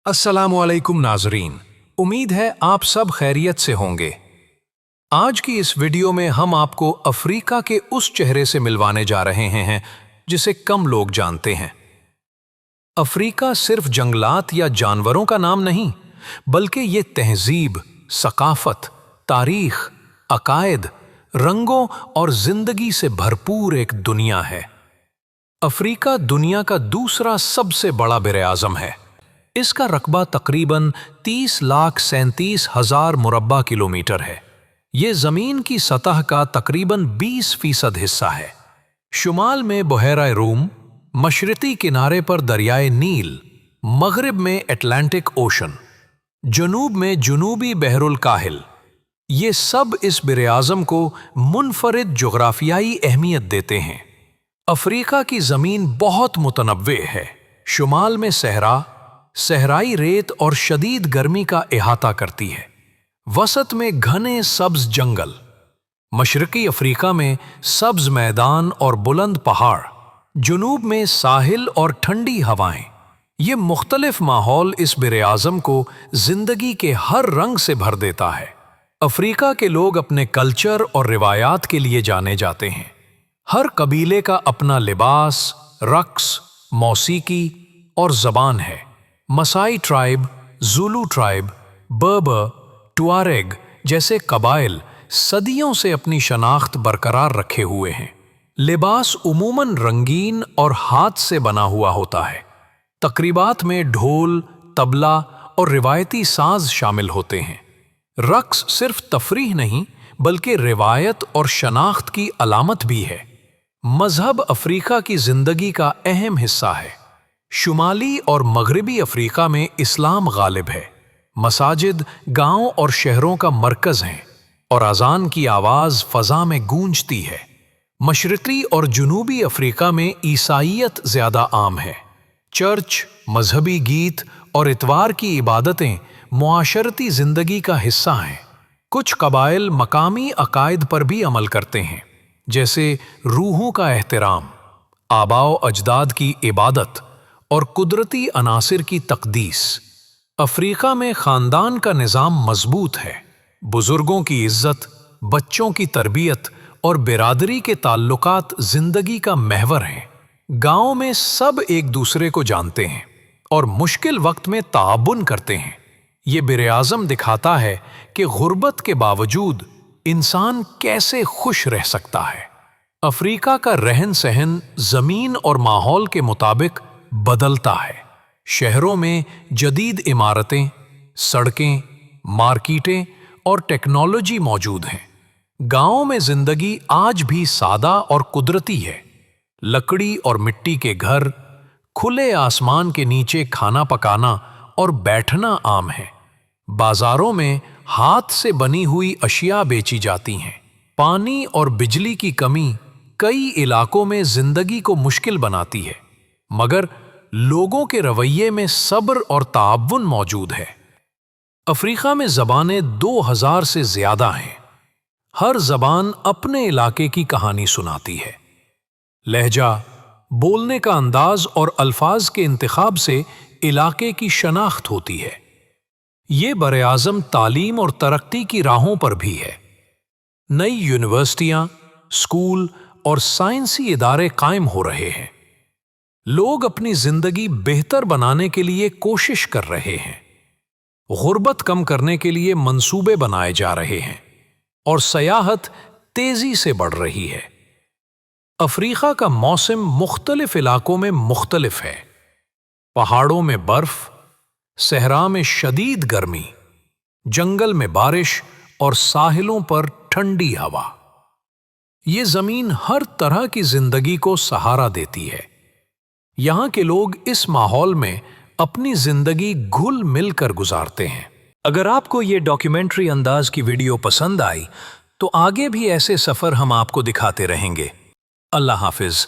अस्सलामुअलैकुम नाजरीन, उम्मीद है आप सब खैरियत से होंगे। आज की इस वीडियो में हम आपको अफ्रीका के उस चेहरे से मिलवाने जा रहे हैं जिसे कम लोग जानते हैं। अफ्रीका सिर्फ जंगलात या जानवरों का नाम नहीं, बल्कि ये तहजीब, सकाफत, तारीख, अकायद, रंगों और जिंदगी से भरपूर एक दुनिया है। अफ्रीका दुनिया का दूसरा सबसे बड़ा बरे-आज़म है। इसका रकबा तकरीबन 30,37,000 मुरब्बा किलोमीटर है। ये ज़मीन की सतह का तकरीबन 20% हिस्सा है। शुमाल में बहरा रूम, मशरक़ी किनारे पर दरियाए नील, मगरिब में अटलांटिक ओशन, जनूब में जुनूबी बहरुल काहिल, ये सब इस बरे-आज़म को मुनफरिद जोग्राफियाई अहमियत देते हैं। अफ्रीका की ज़मीन बहुत मुतनव्वे है। शुमाल में सहराई रेत और शदीद गर्मी का इहाता करती है। वसत में घने सब्ज जंगल, मशरक़ी अफ्रीका में सब्ज मैदान और बुलंद पहाड़, जुनूब में साहिल और ठंडी हवाएं। ये मुख्तलिफ माहौल इस बरे-आज़म को जिंदगी के हर रंग से भर देता है। अफ्रीका के लोग अपने कल्चर और रिवायात के लिए जाने जाते हैं। हर कबीले का अपना लिबास, रक्स, मौसीकी और ज़बान है। मसाई ट्राइब, ज़ुलू ट्राइब, बर्बर, टुआरेग जैसे कबाइल सदियों से अपनी शनाख्त बरकरार रखे हुए हैं। लिबास उमूमन रंगीन और हाथ से बना हुआ होता है। तकरीबात में ढोल, तबला और रिवायती साज शामिल होते हैं। रक्स सिर्फ तफरीह नहीं, बल्कि रिवायत और शनाख्त की अलामत भी है। मजहब अफ्रीका की जिंदगी का अहम हिस्सा है। शुमाली और मगरिबी अफ्रीका में इस्लाम गालिब है। मसाजिद गांव और शहरों का मरकज हैं और अजान की आवाज़ फ़ज़ा में गूंजती है। मशरक़ी और जुनूबी अफ्रीका में ईसाईयत ज़्यादा आम है। चर्च, मजहबी गीत और इतवार की इबादतें मुआशरती ज़िंदगी का हिस्सा हैं। कुछ कबाइल मकामी अकायद पर भी अमल करते हैं, जैसे रूहों का एहतराम, आबाओ अजदाद की इबादत और कुदरती अनासिर की तकदीस। अफ्रीका में ख़ानदान का निज़ाम मजबूत है। बुज़ुर्गों की इज़्ज़त, बच्चों की तरबियत और बिरादरी के ताल्लुकात ज़िंदगी का महवर हैं। गाँव में सब एक दूसरे को जानते हैं और मुश्किल वक्त में ताअबुन करते हैं। ये बरे-आज़म दिखाता है कि गुर्बत के बावजूद इंसान कैसे खुश रह सकता है। अफ्रीका का रहन सहन ज़मीन और माहौल के मुताबिक बदलता है। शहरों में जदीद इमारतें, सड़कें, मार्केटें और टेक्नोलॉजी मौजूद हैं। गाँवों में जिंदगी आज भी सादा और कुदरती है। लकड़ी और मिट्टी के घर, खुले आसमान के नीचे खाना पकाना और बैठना आम है। बाजारों में हाथ से बनी हुई अशिया बेची जाती हैं। पानी और बिजली की कमी कई इलाकों में जिंदगी को मुश्किल बनाती है, मगर लोगों के रवैये में सब्र और ताअव्वुन मौजूद है। अफ्रीका में ज़बानें 2000 से ज़्यादा हैं। हर ज़बान अपने इलाके की कहानी सुनाती है। लहजा, बोलने का अंदाज और अल्फाज के इंतखाब से इलाके की शनाख्त होती है। ये बरे-आज़म तालीम और तरक्की की राहों पर भी है। नई यूनिवर्सिटियाँ, स्कूल और साइंसी इदारे कायम हो रहे हैं। लोग अपनी जिंदगी बेहतर बनाने के लिए कोशिश कर रहे हैं। गुर्बत कम करने के लिए मंसूबे बनाए जा रहे हैं और सयाहत तेजी से बढ़ रही है। अफ्रीका का मौसम मुख्तलिफ इलाकों में मुख्तलिफ है। पहाड़ों में बर्फ, सहरा में शदीद गर्मी, जंगल में बारिश और साहिलों पर ठंडी हवा। ये जमीन हर तरह की जिंदगी को सहारा देती है। यहाँ के लोग इस माहौल में अपनी जिंदगी घुल मिल कर गुजारते हैं। अगर आपको ये डॉक्यूमेंट्री अंदाज की वीडियो पसंद आई तो आगे भी ऐसे सफ़र हम आपको दिखाते रहेंगे। अल्लाह हाफिज़।